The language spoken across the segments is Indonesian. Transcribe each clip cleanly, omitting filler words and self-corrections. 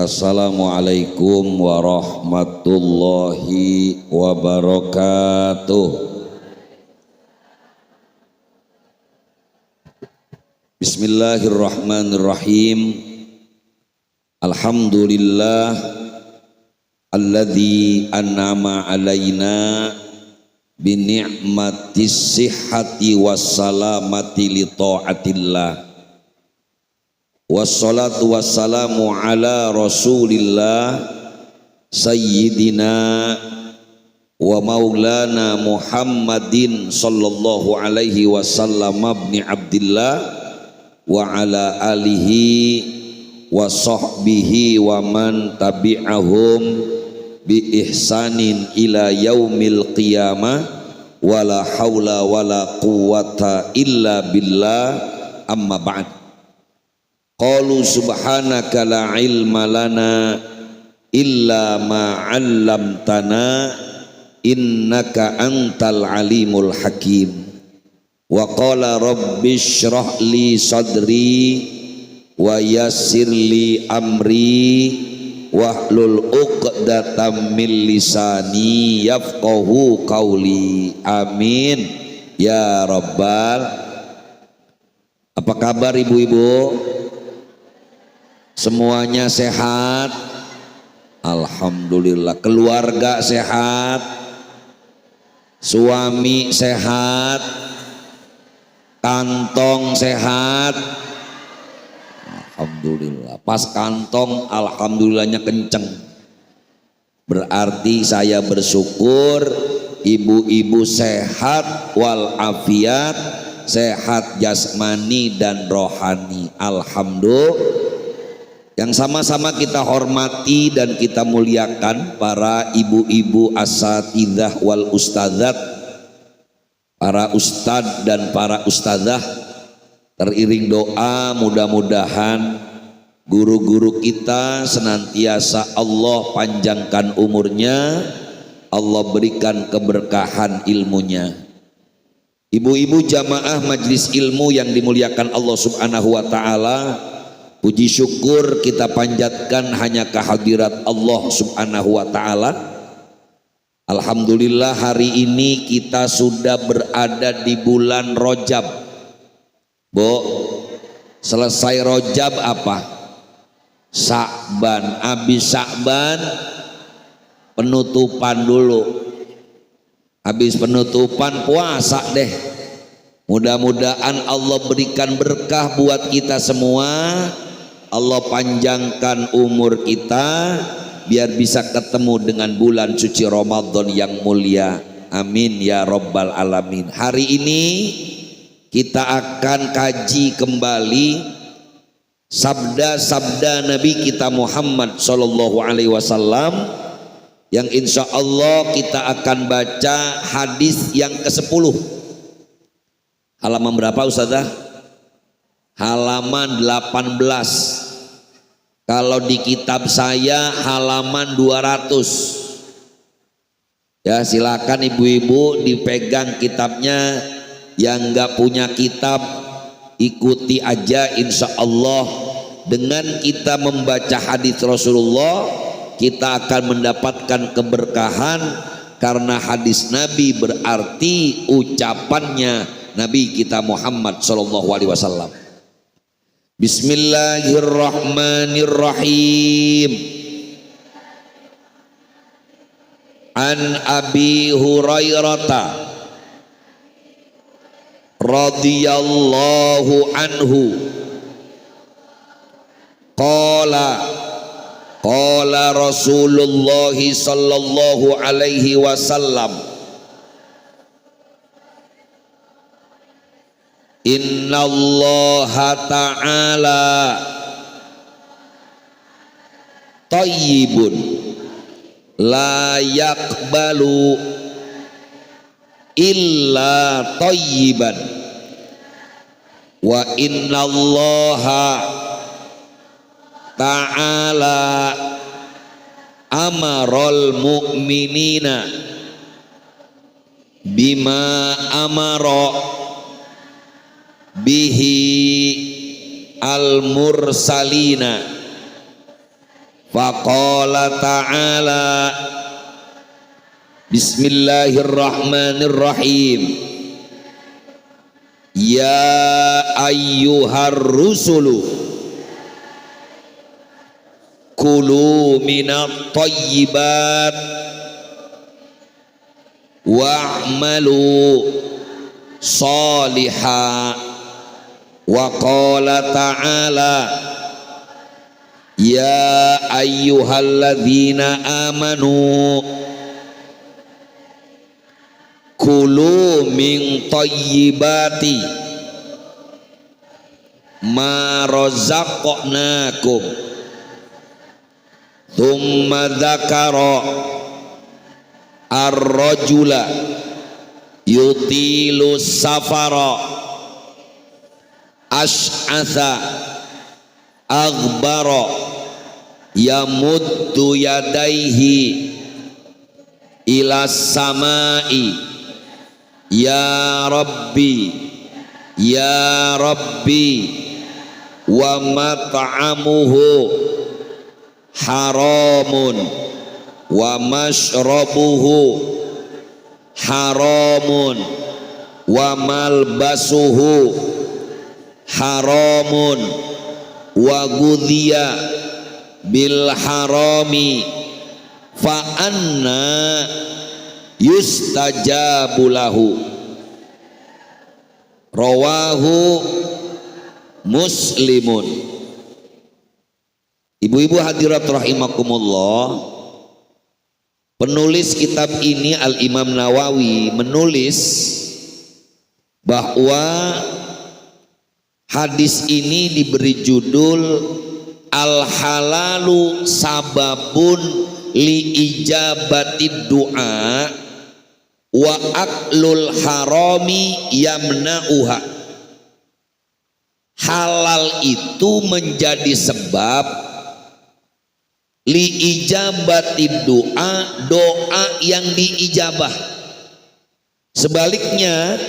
Assalamualaikum warahmatullahi wabarakatuh. Bismillahirrahmanirrahim. Alhamdulillah alladzi an'ama alaina bi ni'matis sihhati wassalamati li taatillah. Wassalatu wassalamu ala rasulillah sayyidina wa maulana Muhammadin sallallahu alaihi wasallam ibni Abdillah wa ala alihi wa sahbihi wa man tabi'ahum bi ihsanin ila yaumil qiyamah wala haula wala quwata illa billah amma ba'd. Qalu subhanaka la ilma lana illa ma 'allamtana innaka antal alimul hakim. Wa qala rabbi shrah li sadri wa yassir li amri wahlul 'uqdatam min lisani yafqahu qawli. Amin ya rabbal. Apa kabar ibu-ibu? Semuanya sehat? Alhamdulillah. Keluarga sehat? Suami sehat? Kantong sehat? Alhamdulillah. Pas kantong alhamdulillahnya kenceng. Berarti saya bersyukur ibu-ibu sehat walafiat, sehat jasmani dan rohani. Alhamdulillah. Yang sama-sama kita hormati dan kita muliakan para ibu-ibu asatidzah wal ustadzat, para ustadz dan para ustadzah. Teriring doa mudah-mudahan guru-guru kita senantiasa Allah panjangkan umurnya, Allah berikan keberkahan ilmunya. Ibu-ibu jamaah majelis ilmu yang dimuliakan Allah subhanahu wa ta'ala, puji syukur kita panjatkan hanya kehadirat Allah subhanahu wa ta'ala. Alhamdulillah hari ini kita sudah berada di bulan Rajab. Selesai Rajab apa? Sya'ban. Habis Sya'ban penutupan dulu. Habis penutupan puasa deh. Mudah-mudahan Allah berikan berkah buat kita semua. Allah panjangkan umur kita biar bisa ketemu dengan bulan suci Ramadan yang mulia. Amin ya rabbal alamin. Hari ini kita akan kaji kembali sabda-sabda Nabi kita Muhammad sallallahu alaihi wasallam, yang insya Allah kita akan baca hadis yang ke-10. Halaman berapa Ustazah? Halaman 18. Kalau di kitab saya halaman 200. Ya, silakan ibu-ibu dipegang kitabnya. Yang enggak punya kitab ikuti aja, insya Allah dengan kita membaca hadis Rasulullah kita akan mendapatkan keberkahan, karena hadis Nabi berarti ucapannya Nabi kita Muhammad sallallahu alaihi wasallam. Bismillahirrahmanirrahim. An Abi Hurairah radhiyallahu anhu qala Rasulullah sallallahu alaihi wasallam, innallaha ta'ala thayyibun la yaqbalu illa thayyiban wa innallaha ta'ala amaral mu'minina bima amara bihi al mursalina Faqala ta'ala Bismillahirrahmanirrahim. Ya ayyuhar rusulu kulu minat thayyibat wa'malu salihah. Wa qala ta'ala ya ayyuhalladzina amanu kulu min thayyibati ma razaqnakum. Thumma dzakara ar-rajula yutilu safara ash'atha aghbara yamuddu yadaihi ila samai ya rabbi ya rabbi wa mat'amuhu haramun wa mashrabuhu haramun wa malbasuhu haramun wa gudhiya bil harami fa anna yustajabu lahu. Rawahu Muslimun. Ibu-ibu hadirat rahimakumullah, penulis kitab ini Al-Imam Nawawi menulis bahwa hadis ini diberi judul Al-halalu sababun li ijabatid du'a wa aklul harami yamna'uha. Halal itu menjadi sebab li ijabatid du'a, doa yang diijabah. Sebaliknya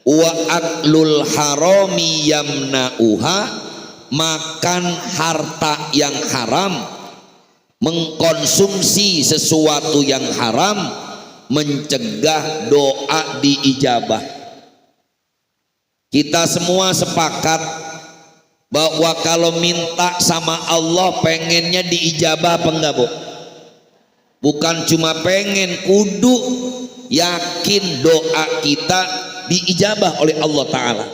wa aklul harami yamna'uha, makan harta yang haram, mengkonsumsi sesuatu yang haram mencegah doa diijabah. Kita semua sepakat bahwa kalau minta sama Allah pengennya diijabah apa enggak, Bu? Bukan cuma pengen, kudu yakin doa kita diijabah oleh Allah Ta'ala.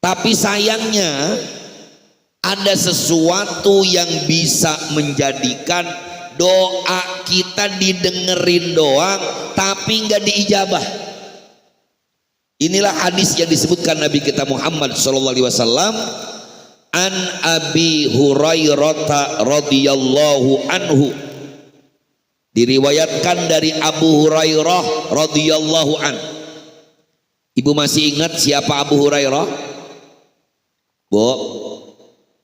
Tapi sayangnya ada sesuatu yang bisa menjadikan doa kita didengerin doang tapi nggak diijabah. Inilah hadis yang disebutkan Nabi kita Muhammad SAW an Abi Hurairah radhiyallahu anhu, diriwayatkan dari Abu Hurairah radhiyallahu an. Ibu masih ingat siapa Abu Hurairah? Bu,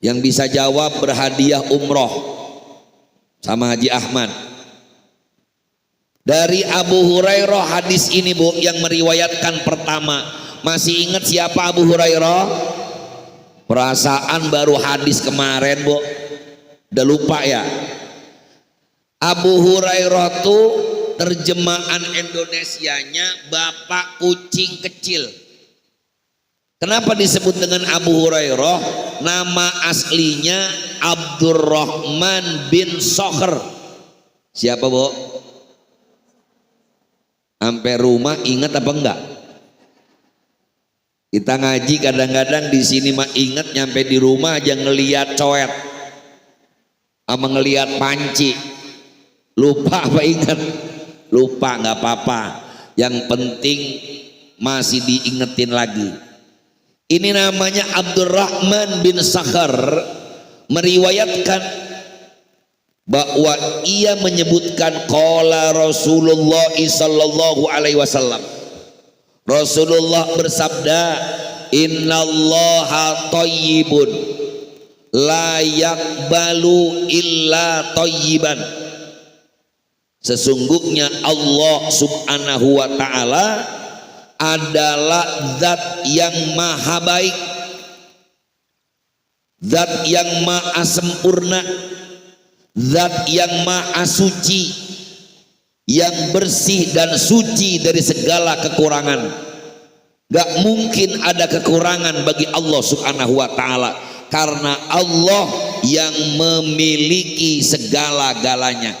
yang bisa jawab berhadiah umroh sama Haji Ahmad. Dari Abu Hurairah hadis ini, Bu, yang meriwayatkan pertama. Masih ingat siapa Abu Hurairah? Perasaan baru hadis kemarin, Bu, udah lupa ya. Abu Hurairah tuh terjemahan Indonesianya bapak kucing kecil. Kenapa disebut dengan Abu Hurairah? Nama aslinya Abdurrahman bin Sokhr. Siapa, Bu? Sampai rumah ingat apa enggak? Kita ngaji kadang-kadang di sini mah ingat, nyampe di rumah aja ngelihat coet sama ngelihat panci. Lupa apa ingat? Lupa, nggak apa-apa. Yang penting masih diingetin lagi. Ini namanya Abdurrahman bin Sokhr, meriwayatkan bahwa ia menyebutkan qala Rasulullah sallallahu alaihi wasallam. Rasulullah bersabda, innallaha thayyibun la yaqbalu illa thayyiban. Sesungguhnya Allah subhanahu wa ta'ala adalah zat yang maha baik, zat yang maha sempurna, Zat yang maha suci, yang bersih dan suci dari segala kekurangan. Gak mungkin ada kekurangan bagi Allah subhanahu wa ta'ala, karena Allah yang memiliki segala-galanya,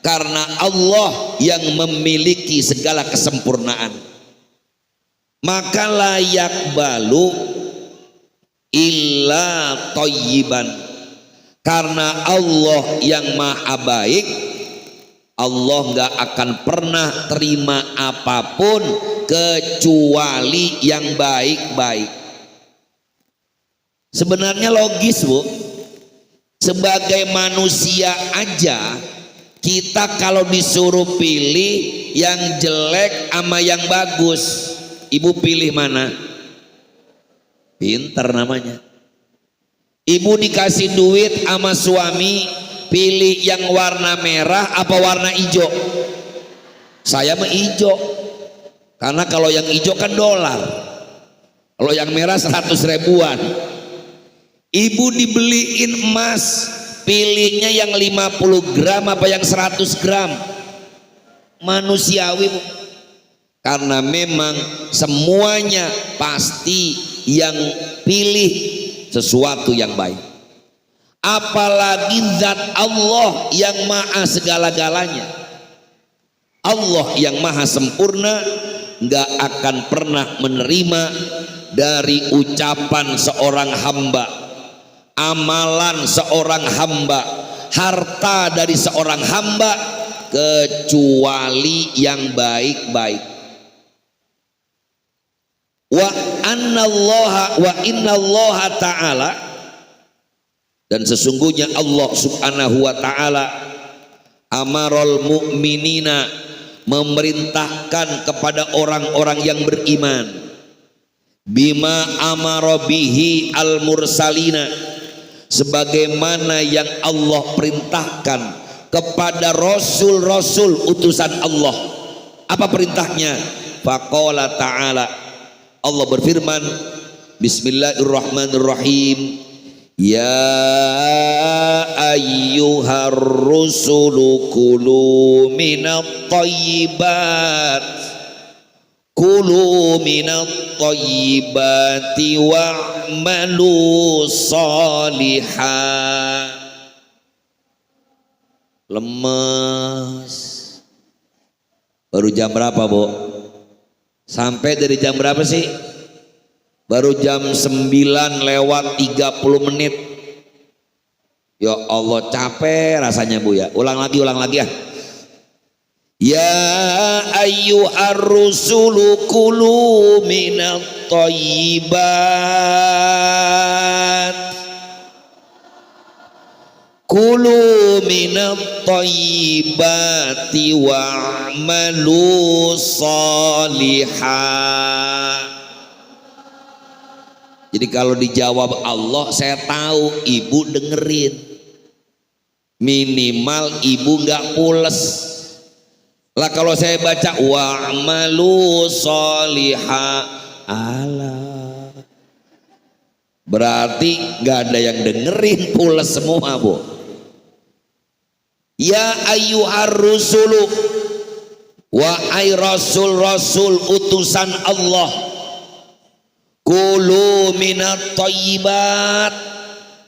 karena Allah yang memiliki segala kesempurnaan. Maka layak balu illa thayyiban, karena Allah yang maha baik, Allah gak akan pernah terima apapun kecuali yang baik-baik. Sebenarnya logis, Bu. Sebagai manusia aja, kita kalau disuruh pilih yang jelek sama yang bagus, ibu pilih mana? Pinter namanya. Ibu dikasih duit sama suami, pilih yang warna merah apa warna hijau? Saya mah hijau, karena kalau yang hijau kan dolar, kalau yang merah 100 ribuan. Ibu dibeliin emas, pilihnya yang 50 gram apa yang 100 gram? Manusiawi, Bu. Karena memang semuanya pasti yang pilih sesuatu yang baik. Apalagi zat Allah yang maha segala-galanya, Allah yang maha sempurna, gak akan pernah menerima dari ucapan seorang hamba, amalan seorang hamba, harta dari seorang hamba, kecuali yang baik-baik. Wa innallaha ta'ala, dan sesungguhnya Allah subhanahu wa ta'ala amarul mu'minina, memerintahkan kepada orang-orang yang beriman, bima amara bihi al mursalina, sebagaimana yang Allah perintahkan kepada rasul-rasul utusan Allah. Apa perintahnya? Faqala ta'ala, Allah berfirman, bismillahirrahmanirrahim, ya ayyuhar rusulu kulu minat thayyibat, kulu minat thayyibati wa'malu salihan. Lemes. Baru jam berapa, Bu? Sampai dari jam berapa sih? Baru jam 9 lewat 30 menit. Ya Allah, capek rasanya, Bu, ya. Ulang lagi ya. Ya ayyuhar rusulu kulu minat thayyibat, kulu minat thayyibati wa'malu salihan. Jadi kalau dijawab Allah, saya tahu ibu dengerin, minimal ibu gak pules lah. Kalau saya baca wa'malu salihan, Allah, berarti gak ada yang dengerin, pules semua, Bu. Ya ayyuhar rusulu, wahai rasul-rasul utusan Allah, kulu minat thayyibat,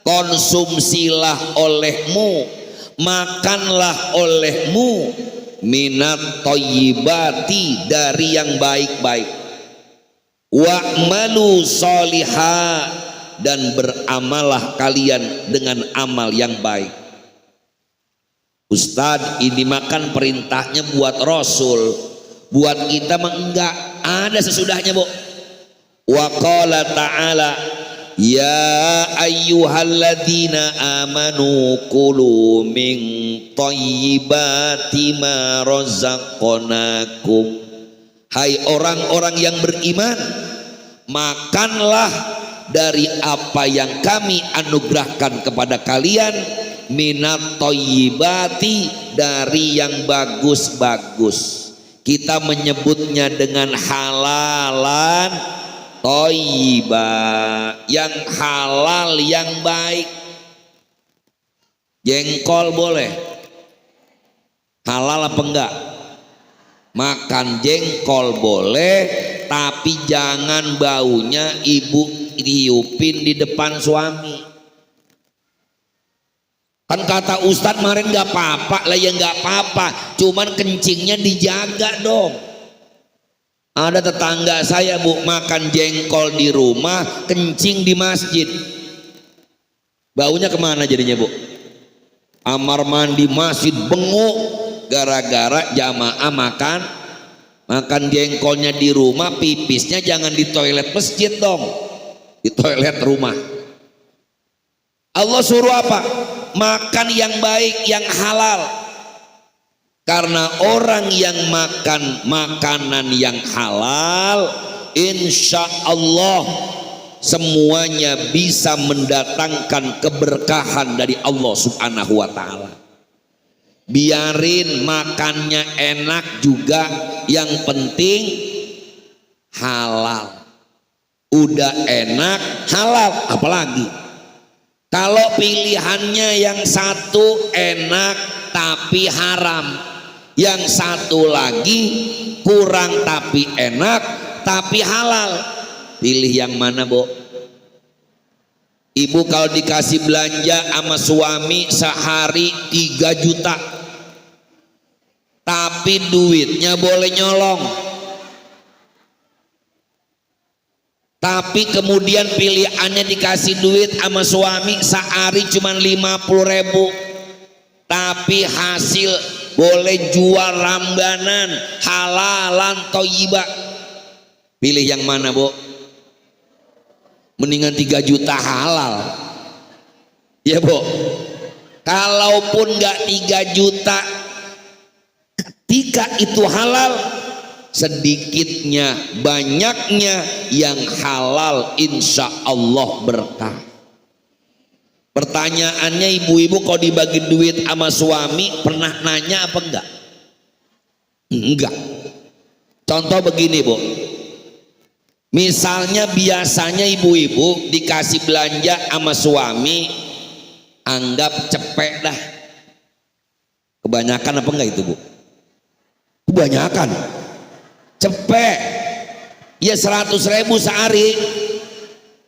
konsumsilah olehmu, makanlah olehmu, minat thayyibati, dari yang baik-baik, wa'malu sholihah, dan beramalah kalian dengan amal yang baik. Ustadz, ini makan perintahnya buat Rasul, buat kita mah enggak, ada sesudahnya, Bu. Wa qala ta'ala, ya ayyuhalladzina amanu kulu min thayyibati ma razaqnakum. Hai orang-orang yang beriman, makanlah dari apa yang kami anugerahkan kepada kalian, minat thayyibati, dari yang bagus-bagus. Kita menyebutnya dengan halalan thayyibah, yang halal, yang baik. Jengkol boleh, halal apa enggak? Makan jengkol boleh, tapi jangan baunya ibu tiupin di depan suami. Kan kata Ustadz kemarin nggak apa-apa lah, ya nggak apa-apa, cuman kencingnya dijaga dong. Ada tetangga saya bu, makan jengkol di rumah, kencing di masjid, baunya kemana jadinya bu? Kamar mandi masjid benguk, gara-gara jamaah makan jengkolnya di rumah, pipisnya jangan di toilet masjid dong, di toilet rumah. Allah suruh apa? Makan yang baik, yang halal. Karena orang yang makan makanan yang halal, insya Allah semuanya bisa mendatangkan keberkahan dari Allah Subhanahu wa ta'ala. Biarin makannya enak juga, yang penting halal. Udah enak halal, apalagi kalau pilihannya yang satu enak tapi haram, yang satu lagi kurang tapi enak tapi halal, pilih yang mana bu? Ibu kalau dikasih belanja sama suami sehari 3 juta tapi duitnya boleh nyolong, tapi kemudian pilihannya dikasih duit sama suami sehari cuma 50.000 tapi hasil boleh jual rambanan halalan thayyibah, pilih yang mana bu? Mendingan 3 juta halal ya bu. Kalaupun nggak 3 juta, ketika itu halal, sedikitnya banyaknya yang halal insya Allah berkah. Pertanyaannya ibu-ibu, kalau dibagi duit sama suami pernah nanya apa enggak? Enggak. Contoh begini bu, misalnya biasanya ibu-ibu dikasih belanja sama suami, anggap cepek dah. Kebanyakan apa enggak itu bu? Kebanyakan cepek ya, 100.000 sehari.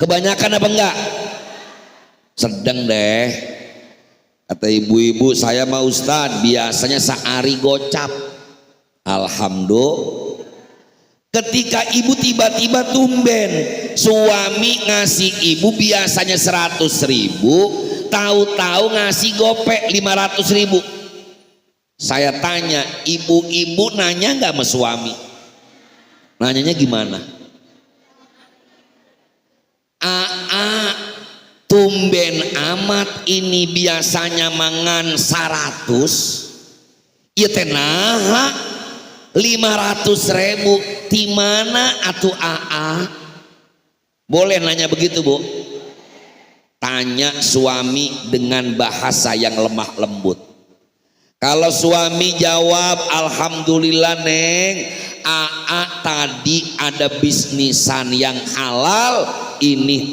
Kebanyakan apa enggak? Sedang deh. Kata ibu-ibu, saya mah Ustadz biasanya sehari gocap. Alhamdulillah. Ketika ibu tiba-tiba tumben suami ngasih ibu biasanya 100.000, tahu-tahu ngasih gopek 500.000. Saya tanya, ibu-ibu nanya nggak sama suami? Nanyanya gimana? Tumben amat ini biasanya mangan 100, ya tenaha 500.000 di mana atuh Boleh nanya begitu bu? Tanya suami dengan bahasa yang lemah lembut. Kalau suami jawab, alhamdulillah neng, tadi ada bisnisan yang halal, ini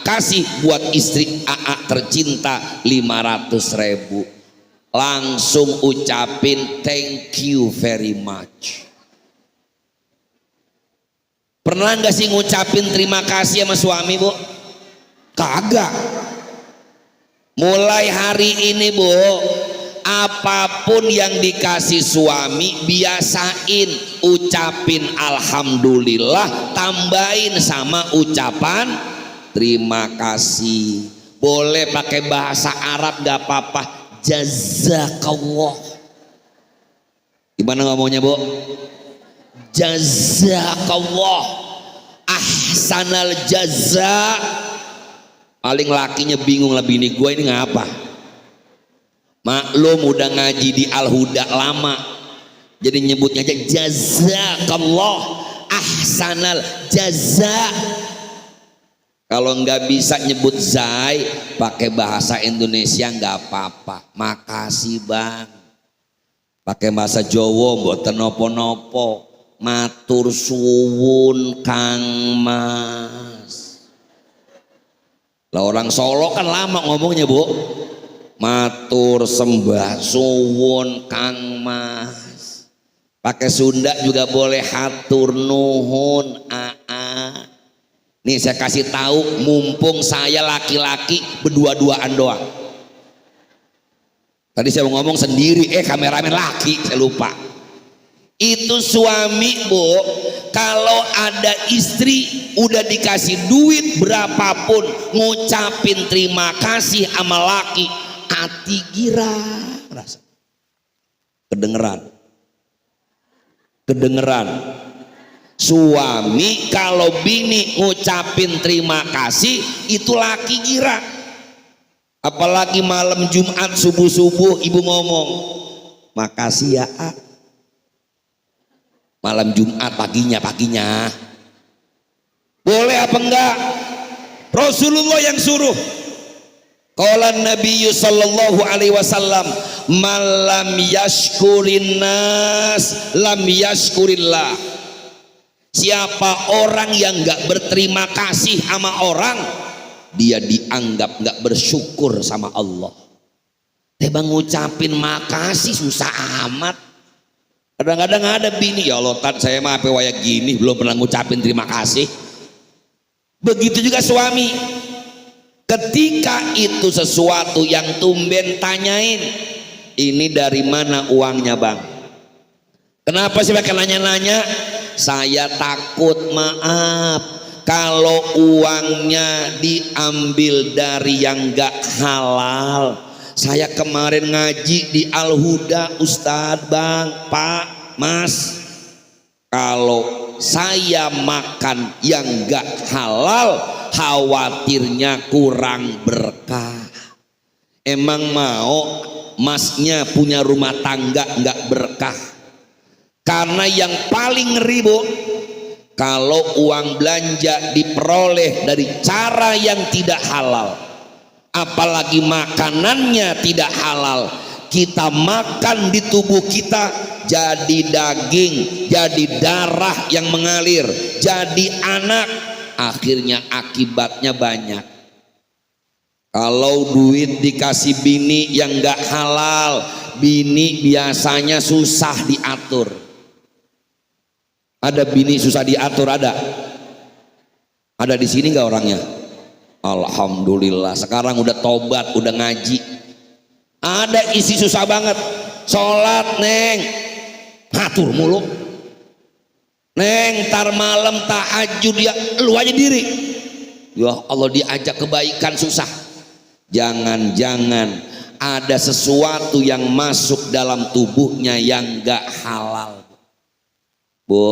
kasih buat istri tercinta 500.000. Langsung ucapin thank you very much. Pernah nggak sih ngucapin terima kasih sama suami bu? Kagak. Mulai hari ini bu, apapun yang dikasih suami biasain ucapin alhamdulillah, tambahin sama ucapan terima kasih. Boleh pakai bahasa Arab gak apa-apa, jazakallah. Gimana ngomongnya bu? Jazakallah, ahsanal jaza. Paling lakinya bingung lah, bini gue ini ngapa. Maklum udah ngaji di Al-Huda lama, jadi nyebutnya aja jazakallah, ahsanal jaza. Kalau nggak bisa nyebut zai, pakai bahasa Indonesia nggak apa-apa, makasih bang. Pakai bahasa Jawa mboten nopo-nopo, matur suwun Kang Mas. Lah orang Solo kan lama ngomongnya bu, matur sembah suwun Kang Mas. Pakai Sunda juga boleh, hatur nuhun aa. Nih saya kasih tahu, mumpung saya laki-laki berdua-duaan doang. Tadi saya mau ngomong sendiri, kameramen laki, saya lupa. Itu suami bu, kalau ada istri udah dikasih duit berapapun, ngucapin terima kasih sama laki, hati gira rasa. Kedengeran. Suami kalau bini ngucapin terima kasih, itu laki gira. Apalagi malam Jumat subuh-subuh ibu ngomong, makasih ya A. Malam Jumat paginya boleh apa enggak? Rasulullah yang suruh. Qala Nabi sallallahu alaihi wasallam, malam yashkurin nas lam yashkurillah. Siapa orang yang enggak berterima kasih sama orang, dia dianggap enggak bersyukur sama Allah. Bang ngucapin makasih susah amat. Kadang-kadang ada bini, ya Allah tat saya mah apa waya gini belum pernah ngucapin terima kasih. Begitu juga suami, ketika itu sesuatu yang tumben tanyain, ini dari mana uangnya bang? Kenapa sih pakai nanya-nanya? Saya takut maaf kalau uangnya diambil dari yang gak halal. Saya kemarin ngaji di Al-Huda, Ustadz, Bang, Pak, Mas, kalau saya makan yang gak halal, khawatirnya kurang berkah. Emang mau masnya punya rumah tangga gak berkah? Karena yang paling ngeri bu, kalau uang belanja diperoleh dari cara yang tidak halal, apalagi makanannya tidak halal, kita makan di tubuh kita jadi daging, jadi darah yang mengalir, jadi anak, akhirnya akibatnya banyak. Kalau duit dikasih bini yang gak halal, bini biasanya susah diatur. Ada bini susah diatur, ada di sini gak orangnya? Alhamdulillah sekarang udah tobat, udah ngaji. Ada isi susah banget, sholat neng hatur mulu, neng tar malam tahajud ya lu aja diri, ya Allah diajak kebaikan susah. Jangan-jangan ada sesuatu yang masuk dalam tubuhnya yang gak halal. Bu,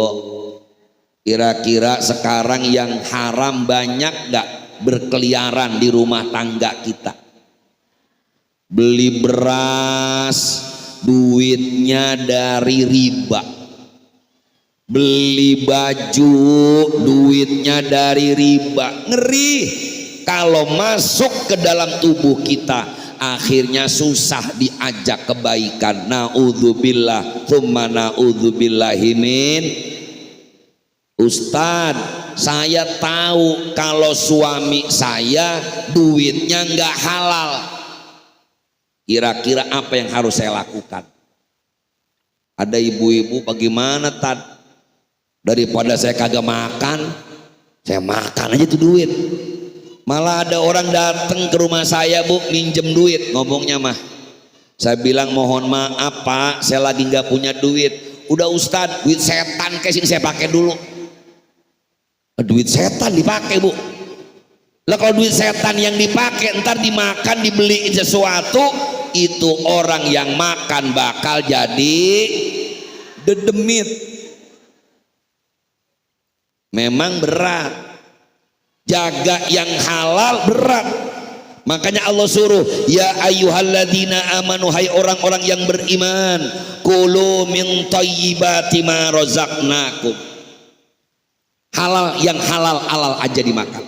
kira-kira sekarang yang haram banyak gak berkeliaran di rumah tangga kita? Beli beras duitnya dari riba, beli baju duitnya dari riba. Ngeri kalau masuk ke dalam tubuh kita, akhirnya susah diajak kebaikan. Naudzubillah tsumma naudzubillahi min. Ustadz, saya tahu kalau suami saya duitnya nggak halal. Kira-kira apa yang harus saya lakukan? Ada ibu-ibu bagaimana Tad? Daripada saya kagak makan, saya makan aja tuh duit. Malah ada orang datang ke rumah saya bu, minjem duit, ngomongnya mah. Saya bilang mohon maaf pak, saya lagi nggak punya duit. Udah Ustadz, duit setan kayak sini saya pakai dulu. Duit setan dipakai bu. Lah kalau duit setan yang dipakai ntar dimakan, dibeliin sesuatu, itu orang yang makan bakal jadi dedemit. Memang berat, jaga yang halal berat. Makanya Allah suruh, ya ayyuhalladzina amanu, hai orang-orang yang beriman, kulu min thayyibati ma razaqnakum. Halal, yang halal aja dimakan.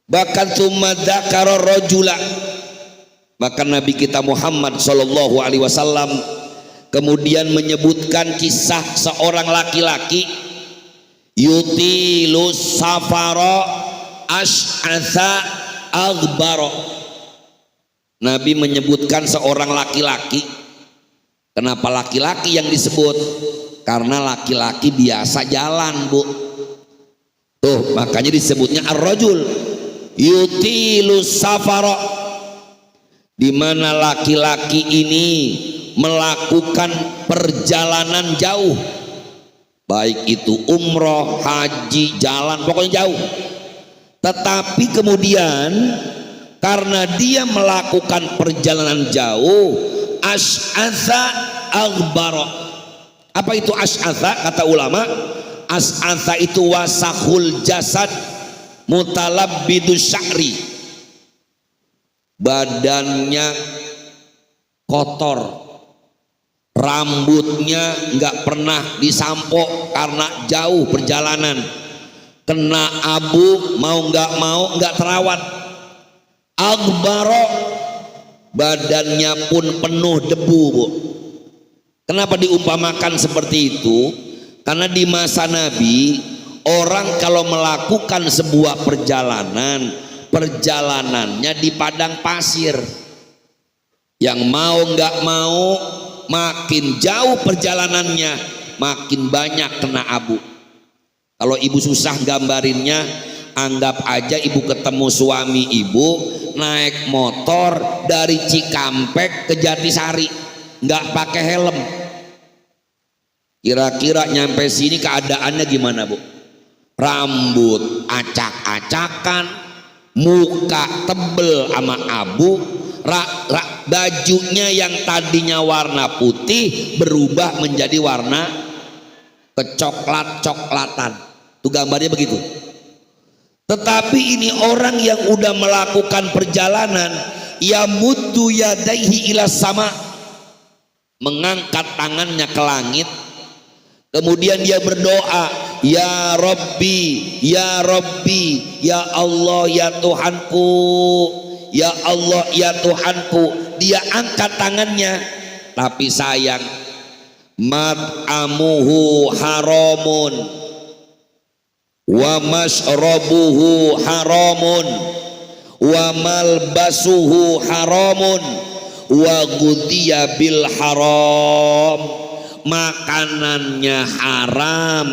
Bahkan tsumma dzakara rajula, bahkan Nabi kita Muhammad sallallahu alaihi wasallam kemudian menyebutkan kisah seorang laki-laki yutilus safara asy'atha aghbara. Nabi menyebutkan seorang laki-laki. Kenapa laki-laki yang disebut? Karena laki-laki biasa jalan, Bu. Tuh, makanya disebutnya ar-rajul yutilus safara, di mana laki-laki ini melakukan perjalanan jauh, baik itu umroh, haji, jalan, pokoknya jauh. Tetapi kemudian karena dia melakukan perjalanan jauh, asy'atha aghbara. Apa itu asy'atha? Kata ulama, asy'atha itu wasakhul jasad mutalabbidus sya'ri, badannya kotor, rambutnya nggak pernah disampo karena jauh perjalanan, kena abu, mau nggak terawat. Aghbaro, badannya pun penuh debu, Bu. Kenapa diumpamakan seperti itu? Karena di masa Nabi, orang kalau melakukan sebuah perjalanannya di padang pasir, yang mau nggak mau makin jauh perjalanannya makin banyak kena abu. Kalau ibu susah gambarinnya, anggap aja ibu ketemu suami ibu naik motor dari Cikampek ke Jatisari, nggak pakai helm. Kira-kira nyampe sini keadaannya gimana, Bu? Rambut acak-acakan, muka tebel sama abu, bajunya yang tadinya warna putih berubah menjadi warna kecoklat-coklatan. Itu gambarnya begitu. Tetapi ini orang yang udah melakukan perjalanan, ya muddu yadaihi ila sama, mengangkat tangannya ke langit, kemudian dia berdoa, ya Rabbi, ya Rabbi, ya Allah, ya Tuhanku, ya Allah, ya Tuhanku. Dia angkat tangannya, tapi sayang, mat'amuhu haramun wa mashrabuhu haramun wa malbasuhu haramun wa ghudhiya bil haram. Makanannya haram,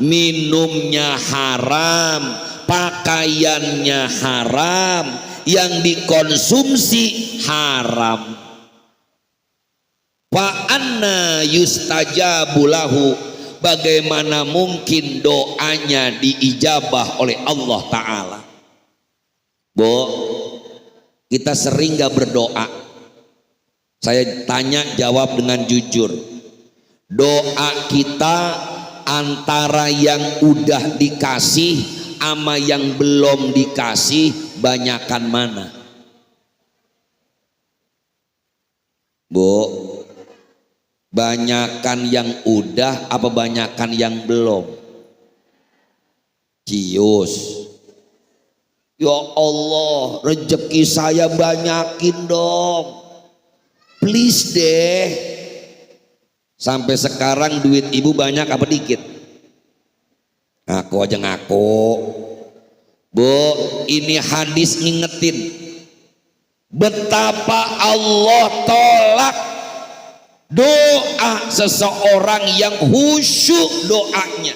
minumnya haram, pakaiannya haram, yang dikonsumsi haram. Fa anna yustajabu lahu, bagaimana mungkin doanya diijabah oleh Allah Ta'ala? Bu, kita sering gak berdoa? Saya tanya jawab dengan jujur. Doa kita antara yang udah dikasih sama yang belum dikasih, banyakan mana? Bu, banyakan yang udah apa banyakan yang belum? Cius. Ya Allah, rezeki saya banyakin dong, please deh. Sampai sekarang duit ibu banyak apa dikit? Ngaku aja ngaku. Bu, ini hadis ngingetin betapa Allah tolak doa seseorang yang khusyuk doanya,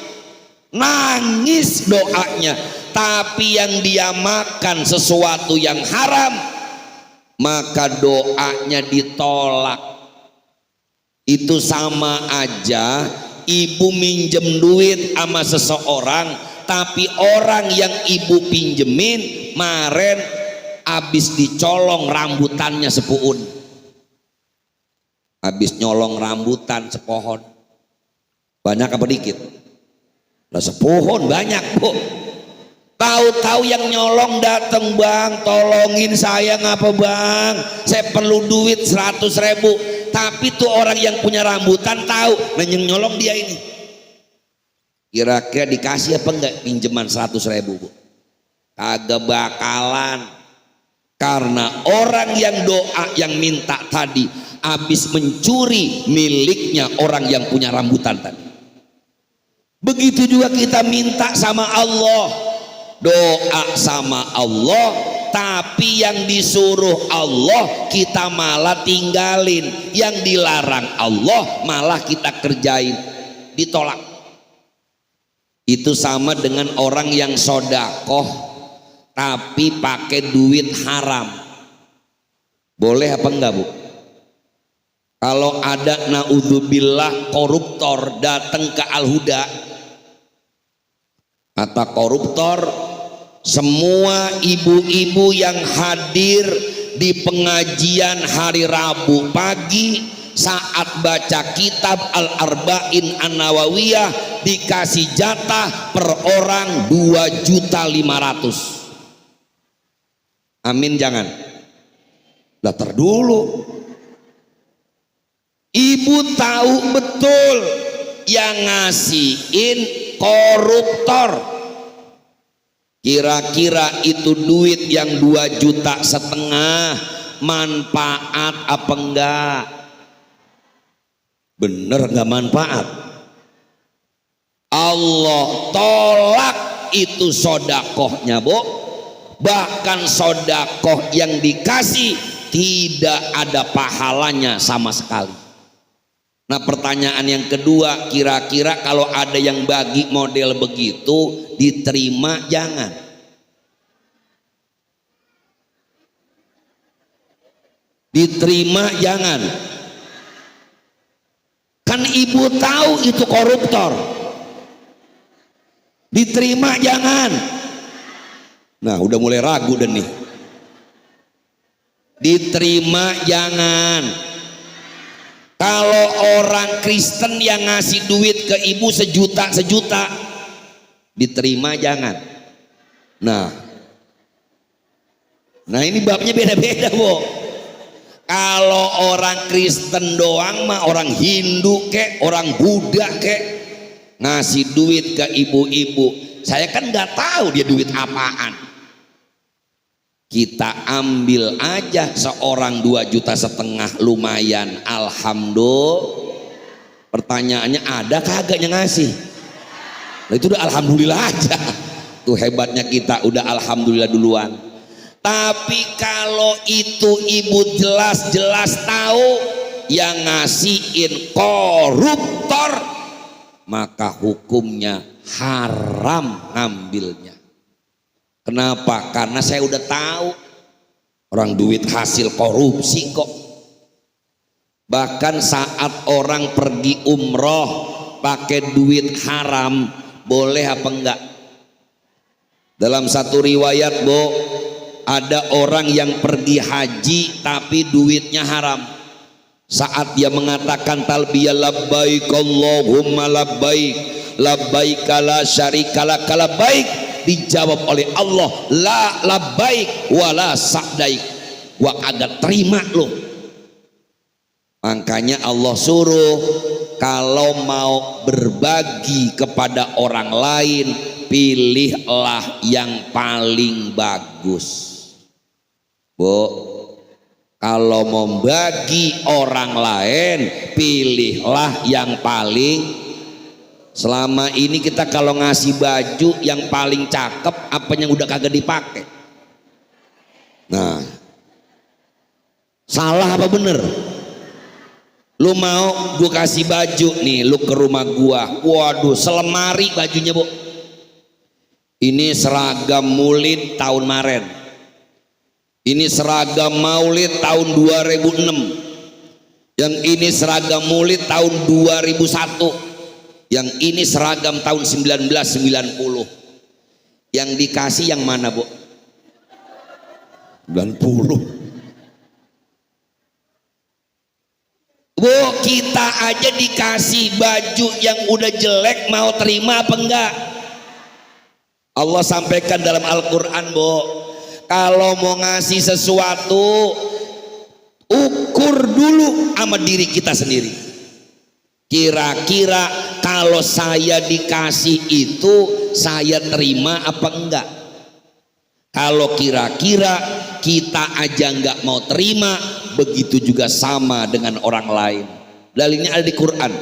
nangis doanya, tapi yang dia makan sesuatu yang haram, maka doanya ditolak. Itu sama aja ibu minjem duit sama seseorang, tapi orang yang ibu pinjemin maren habis dicolong rambutannya sepuun, habis nyolong rambutan sepohon. Banyak apa dikit? Lah sepohon banyak, Bu. Tahu-tahu yang nyolong dateng, bang tolongin saya ngapa bang, saya perlu duit 100.000. Tapi tuh orang yang punya rambutan tahu, nah yang nyolong dia ini. Kira-kira dikasih apa enggak pinjaman 100.000, Bu? Kagak bakalan. Karena orang yang doa yang minta tadi habis mencuri miliknya orang yang punya rambutan tadi. Begitu juga kita minta sama Allah, doa sama Allah, tapi yang disuruh Allah kita malah tinggalin, yang dilarang Allah malah kita kerjain, ditolak. Itu sama dengan orang yang sodakoh tapi pakai duit haram. Boleh apa enggak, Bu? Kalau ada naudzubillah koruptor datang ke Al-Huda, kata koruptor, semua ibu-ibu yang hadir di pengajian hari Rabu pagi saat baca kitab Al-Arba'in An-Nawawiyah dikasih jatah per orang 2.500.000. Amin jangan. Lah terdulu. Ibu tahu betul yang ngasihin koruptor. Kira-kira itu duit yang 2,5 juta manfaat apa enggak? Bener enggak manfaat? Allah tolak itu sodakohnya, Bu. Bahkan sodakoh yang dikasih tidak ada pahalanya sama sekali. Nah, pertanyaan yang kedua, kira-kira kalau ada yang bagi model begitu diterima jangan? Diterima jangan? Kan ibu tahu itu koruptor. Diterima jangan? Nah, udah mulai ragu dan nih. Diterima jangan? Kalau orang Kristen yang ngasih duit ke ibu sejuta diterima jangan? Nah ini babnya beda-beda, Bu. Kalau orang Kristen doang mah, orang Hindu kek, orang Buddha kek, ngasih duit ke ibu-ibu, saya kan nggak tahu dia duit apaan. Kita ambil aja seorang 2,5 juta lumayan, alhamdulillah. Pertanyaannya ada kagak yang ngasih? Nah, itu udah alhamdulillah aja. Tuh hebatnya kita, udah alhamdulillah duluan. Tapi kalau itu ibu jelas-jelas tahu yang ngasihin koruptor, maka hukumnya haram ngambilnya. Kenapa? Karena saya udah tahu orang duit hasil korupsi kok. Bahkan saat orang pergi umroh pakai duit haram, boleh apa enggak? Dalam satu riwayat, Bu, ada orang yang pergi haji tapi duitnya haram. Saat dia mengatakan talbiyah labbaik Allahumma labbaik labbaik la syarika lak labbaik, dijawab oleh Allah, la labbaik wala sa'daik, gua agak terima loh. Makanya Allah suruh kalau mau berbagi kepada orang lain, pilihlah yang paling bagus. Bu, kalau mau bagi orang lain, pilihlah yang paling. Selama ini kita kalau ngasih baju yang paling cakep, apa yang udah kagak dipakai? Nah, salah apa bener? Lu mau gue kasih baju nih, lu ke rumah gua, waduh selemari bajunya, Bu. Ini seragam Maulid tahun Maret, ini seragam Maulid tahun 2006, yang ini seragam Maulid tahun 2001, yang ini seragam tahun 1990. Yang dikasih yang mana, Bu? 90. Bu, kita aja dikasih baju yang udah jelek, mau terima apa enggak? Allah sampaikan dalam Al-Quran, Bu, kalau mau ngasih sesuatu, ukur dulu sama diri kita sendiri. Kira-kira kalau saya dikasih itu, saya terima apa enggak? Kalau kira-kira kita aja enggak mau terima, begitu juga sama dengan orang lain. Dalilnya ada di Quran,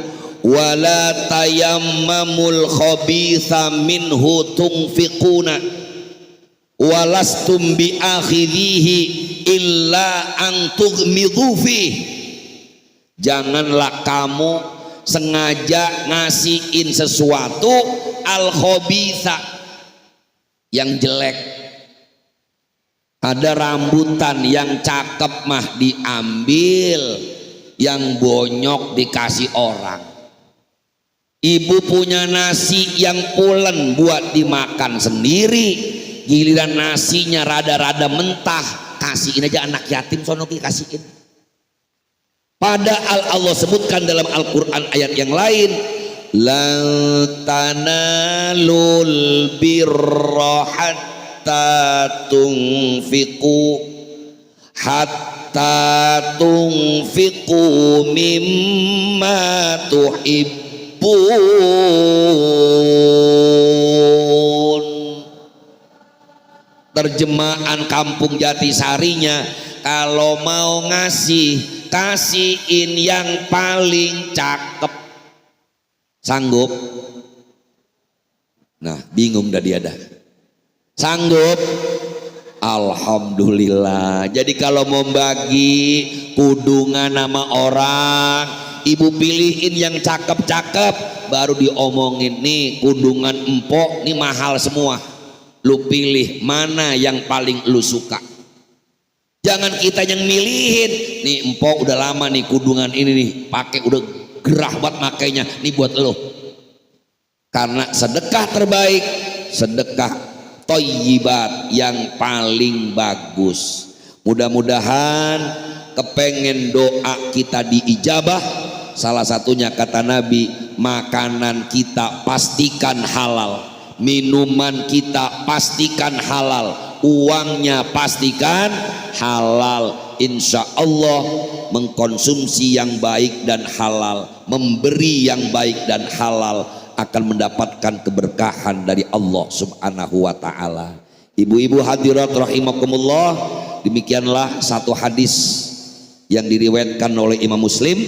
wala tayammamul khabitha minhu tunfiquna walastum bi akhidhihi illa an tughmidhu fih. Janganlah kamu sengaja ngasihin sesuatu al khabitha yang jelek. Ada rambutan yang cakep mah diambil, yang bonyok dikasih orang. Ibu punya nasi yang pulen buat dimakan sendiri, giliran nasinya rada-rada mentah, kasihin aja anak yatim sono kasihin. Padahal Allah sebutkan dalam Al-Quran ayat yang lain, lan tanalul birra hatta tunfiqu mimma tuhibbun. Terjemahan Kampung Jatisarinya, kalau mau ngasih, kasihin yang paling cakep. Sanggup? Nah, bingung dah dia dah. Sanggup? Alhamdulillah. Jadi kalau mau bagi kudungan nama orang, ibu pilihin yang cakep-cakep, baru diomongin, nih kudungan empok nih mahal semua, lu pilih mana yang paling lu suka. Jangan kita yang milihin, nih empok udah lama nih kudungan ini nih pakai, udah gerah buat makainya, nih buat lo. Karena sedekah terbaik sedekah thayyibat yang paling bagus. Mudah-mudahan kepengen doa kita diijabah. Salah satunya kata Nabi, makanan kita pastikan halal, minuman kita pastikan halal, uangnya pastikan halal. Insya Allah mengkonsumsi yang baik dan halal, memberi yang baik dan halal, akan mendapatkan keberkahan dari Allah subhanahu wa ta'ala. Ibu-ibu hadirat rahimakumullah, demikianlah satu hadis yang diriwayatkan oleh Imam Muslim.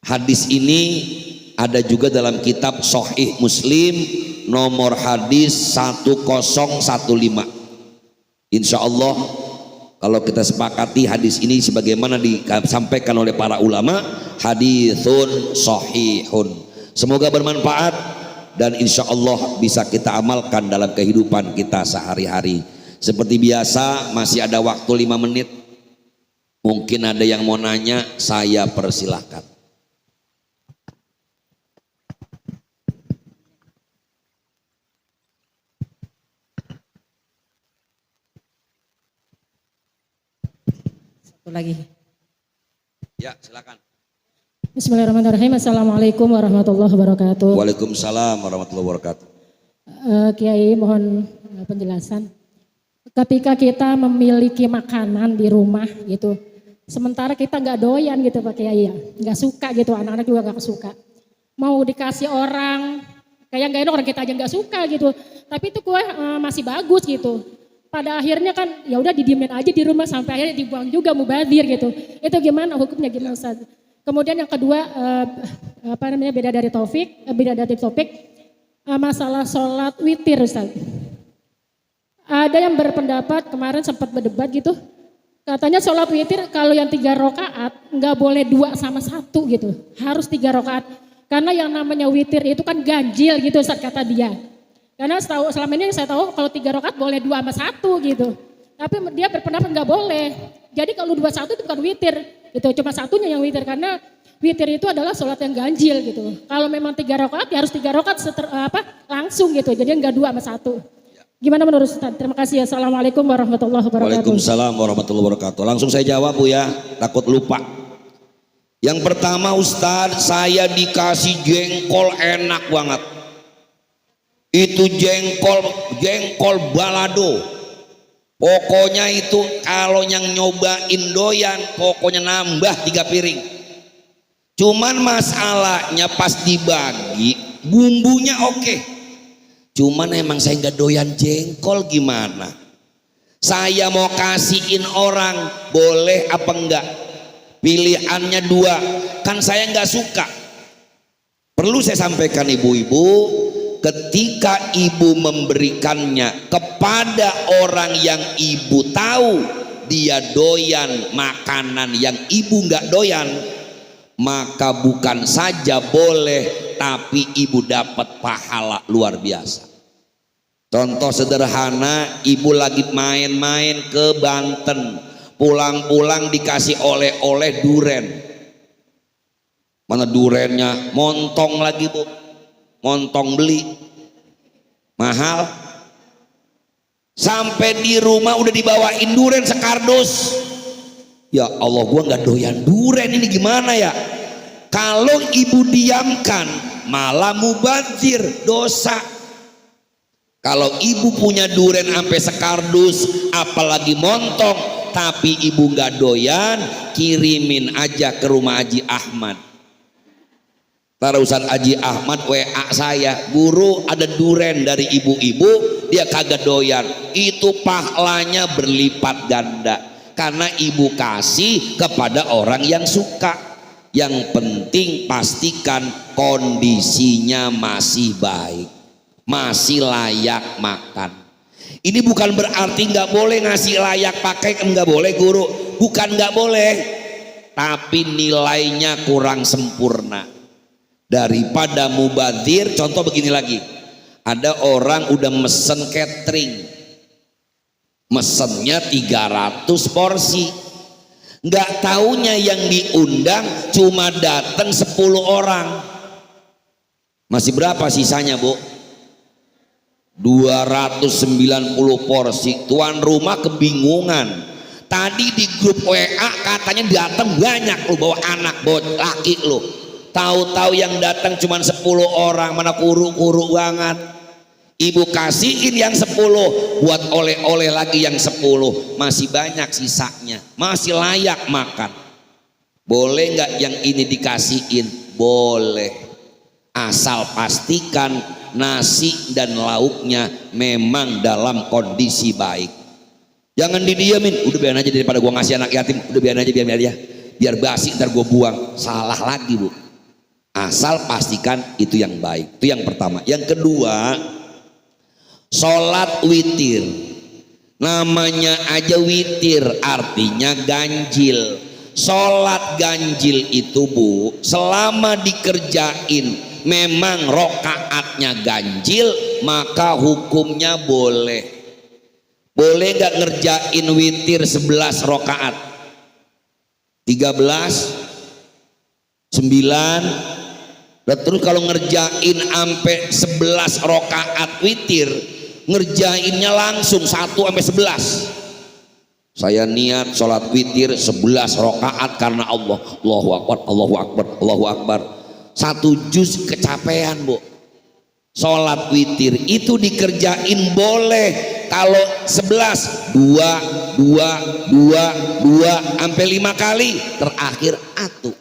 Hadis ini ada juga dalam kitab Sahih Muslim nomor hadis 1015. Insya Allah kalau kita sepakati hadis ini sebagaimana disampaikan oleh para ulama, hadithun sahihun. Semoga bermanfaat dan insya Allah bisa kita amalkan dalam kehidupan kita sehari-hari. Seperti biasa masih ada waktu 5 menit. Mungkin ada yang mau nanya, saya persilahkan. Satu lagi. Ya, silakan. Bismillahirrahmanirrahim. Assalamualaikum warahmatullahi wabarakatuh. Waalaikumsalam warahmatullahi wabarakatuh. Kiai mohon penjelasan. Ketika kita memiliki makanan di rumah gitu, sementara kita nggak doyan gitu Pak Kiai ya, nggak suka gitu, anak-anak juga nggak suka. Mau dikasih orang, kayak nggak enak, orang kita aja nggak suka gitu. Tapi itu kue masih bagus gitu. Pada akhirnya kan ya udah didiemin aja di rumah sampai akhirnya dibuang juga mubazir gitu. Itu gimana hukumnya gimana Ustaz? Kemudian yang kedua, beda dari topik, masalah sholat witir Ustaz. Ada yang berpendapat, kemarin sempat berdebat gitu, katanya sholat witir kalau yang 3 rakaat nggak boleh 2 sama 1 gitu, harus 3 rakaat. Karena yang namanya witir itu kan ganjil gitu Ustaz kata dia. Karena selama ini saya tahu kalau 3 rakaat boleh 2 sama 1 gitu. Tapi dia berpendapat nggak boleh. Jadi kalau 2-1 itu bukan witir. Itu cuma satunya yang witir, karena witir itu adalah sholat yang ganjil gitu. Kalau memang 3 rakaat ya harus 3 rakaat langsung gitu. Jadi enggak 2 sama 1. Gimana menurut Ustaz? Terima kasih. Assalamualaikum warahmatullahi wabarakatuh. Waalaikumsalam warahmatullahi wabarakatuh. Langsung saya jawab Bu ya, takut lupa. Yang pertama Ustaz, saya dikasih jengkol enak banget. Itu jengkol balado. Pokoknya itu kalau yang nyobain doyan, pokoknya nambah 3 piring. Cuman masalahnya pas dibagi bumbunya oke. Cuman emang saya nggak doyan jengkol, gimana? Saya mau kasihin orang, boleh apa enggak? Pilihannya 2, kan saya nggak suka. Perlu saya sampaikan ibu-ibu, ketika ibu memberikannya kepada orang yang ibu tahu dia doyan makanan yang ibu nggak doyan, maka bukan saja boleh, tapi ibu dapat pahala luar biasa. Contoh sederhana, ibu lagi main-main ke Banten, pulang-pulang dikasih oleh-oleh duren. Mana durennya? Montong lagi bu, montong beli, mahal. Sampai di rumah udah dibawain duren sekardus. Ya Allah, gua nggak doyan duren, ini gimana ya? Kalau ibu diamkan malah mubazir, dosa. Kalau ibu punya duren sampai sekardus, apalagi montong, tapi ibu nggak doyan, kirimin aja ke rumah Haji Ahmad. Tarusan Haji Ahmad WA saya, guru ada duren dari ibu-ibu, dia kagak doyan. Itu pahalanya berlipat ganda, karena ibu kasih kepada orang yang suka. Yang penting pastikan kondisinya masih baik, masih layak makan. Ini bukan berarti nggak boleh ngasih layak pakai, nggak boleh guru, bukan nggak boleh, tapi nilainya kurang sempurna. Daripada mubazir, contoh begini lagi, ada orang udah mesen catering, mesennya 300 porsi, nggak taunya yang diundang cuma datang 10 orang. Masih berapa sisanya bu? 290 porsi. Tuan rumah kebingungan, tadi di grup WA katanya datang banyak, lu bawa anak, bawa laki lu, tahu-tahu yang datang cuma 10 orang, mana kuru-kuru banget. Ibu kasihin yang 10, buat oleh-oleh lagi yang 10, masih banyak sisanya, masih layak makan. Boleh nggak yang ini dikasihin? Boleh, asal pastikan nasi dan lauknya memang dalam kondisi baik. Jangan didiamin, udah biarin aja daripada gua ngasih anak yatim, udah biarin aja, biar basi ntar gua buang. Salah lagi bu. Asal pastikan itu yang baik, itu yang pertama. Yang kedua, sholat witir. Namanya aja witir, artinya ganjil. Sholat ganjil itu bu, selama dikerjain memang rokaatnya ganjil, maka hukumnya boleh. Boleh gak ngerjain witir 11 rokaat, 13, 9. Dan terus kalau ngerjain sampai 11 rokaat witir, ngerjainnya langsung 1 sampai 11. Saya niat sholat witir 11 rokaat karena Allah. Allahu Akbar, Allahu Akbar, Allahu Akbar. 1 juz kecapean bu. Sholat witir itu dikerjain boleh. Kalau 11, 2 sampai 5 kali, terakhir atu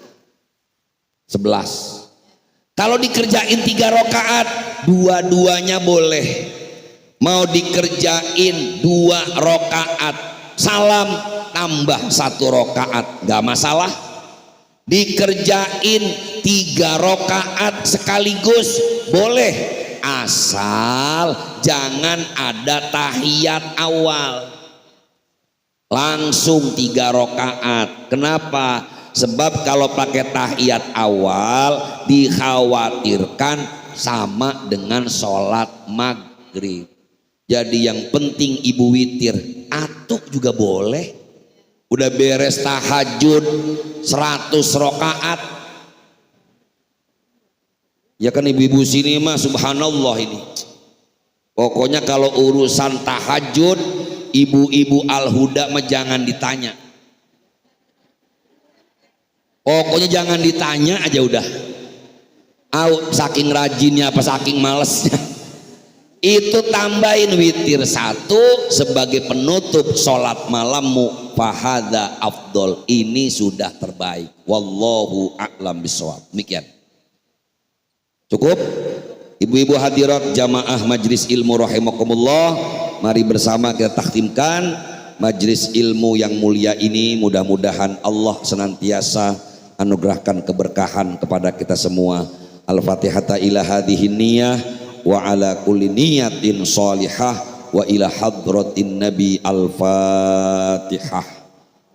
11. Kalau dikerjain 3 rokaat, dua-duanya boleh. Mau dikerjain 2 rokaat, salam tambah 1 rokaat, gak masalah. Dikerjain 3 rokaat sekaligus boleh, asal jangan ada tahiyat awal, langsung 3 rokaat. Kenapa? Sebab kalau pakai tahiyat awal dikhawatirkan sama dengan sholat maghrib. Jadi yang penting ibu witir, atuk juga boleh. Udah beres tahajud 100 rokaat. Ya kan ibu-ibu sini mah subhanallah ini. Pokoknya kalau urusan tahajud, ibu-ibu Al-Huda mah jangan ditanya. Pokoknya jangan ditanya aja udah. Saking rajinnya apa saking malesnya. Itu tambahin witir 1 sebagai penutup sholat malammu, fahadha afdol, ini sudah terbaik. Wallahu a'lam bishawab. Demikian. Cukup? Ibu-ibu hadirat jamaah majlis ilmu rahimakumullah, mari bersama kita takhtimkan majlis ilmu yang mulia ini. Mudah-mudahan Allah senantiasa anugerahkan keberkahan kepada kita semua. Al-Fatihata ila hadhihi niyah. wa ala kulli niyatin salihah wa ila hadratin nabi. Al-Fatihah.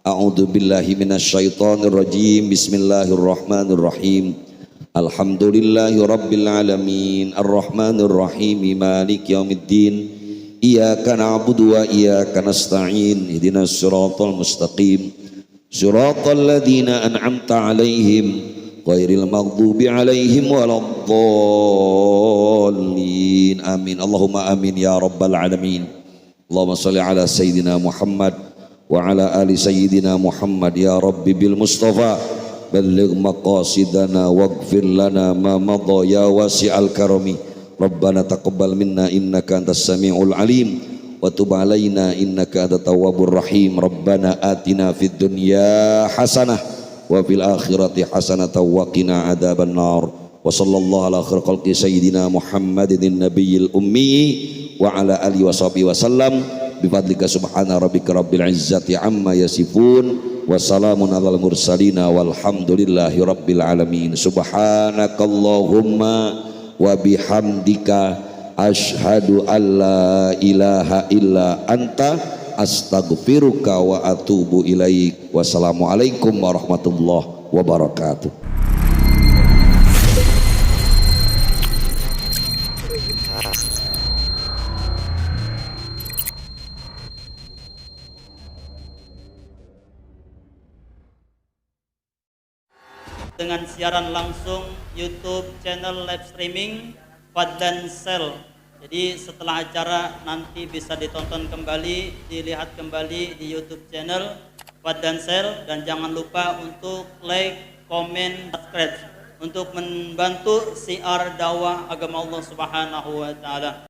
A'udzu billahi minasyaitonir rajim. Bismillahirrahmanirrahim. Alhamdulillahi rabbil alamin arrahmanir rahim maliki yaumiddin. Iyyaka na'budu wa iyyaka nasta'in. Ihdinas siratal mustaqim. Siratal ladzina an'amta 'alaihim ghairil maghdubi 'alaihim waladdallin. Amin. Allahumma amin ya rabbal alamin. Allahumma shalli ala sayyidina Muhammad wa ala ali sayyidina Muhammad ya rabbi bil mustafa balligh maqasidana waghfir lana ma madha ya wasi'al karami. Rabbana taqabbal minna innaka antas samiul alim wa tub alaina innaka antat tawwabur rahim. Rabbana atina fid dunya hasanah wa fil akhirati hasanatan wa qina adzaban nar. Wa sallallahu ala khair khalqi sayyidina Muhammadin nabiyil ummi wa ala alihi wa sahbihi wasallam. Bifadlika subhana rabbika rabbil izzati amma yasifun wa salamun alal mursalina walhamdulillahi rabbil alamin. Subhanakallahumma wa bihamdika asyhadu an la ilaha illa anta astaghfiruka wa atubu ilaik. Wassalamualaikum warahmatullahi wabarakatuh. Dengan siaran langsung YouTube channel live streaming Fadlan Sel. Jadi setelah acara nanti bisa ditonton kembali, dilihat kembali di YouTube channel Fadlan Sel, dan jangan lupa untuk like, komen, subscribe untuk membantu siar dakwah agama Allah Subhanahu wa taala.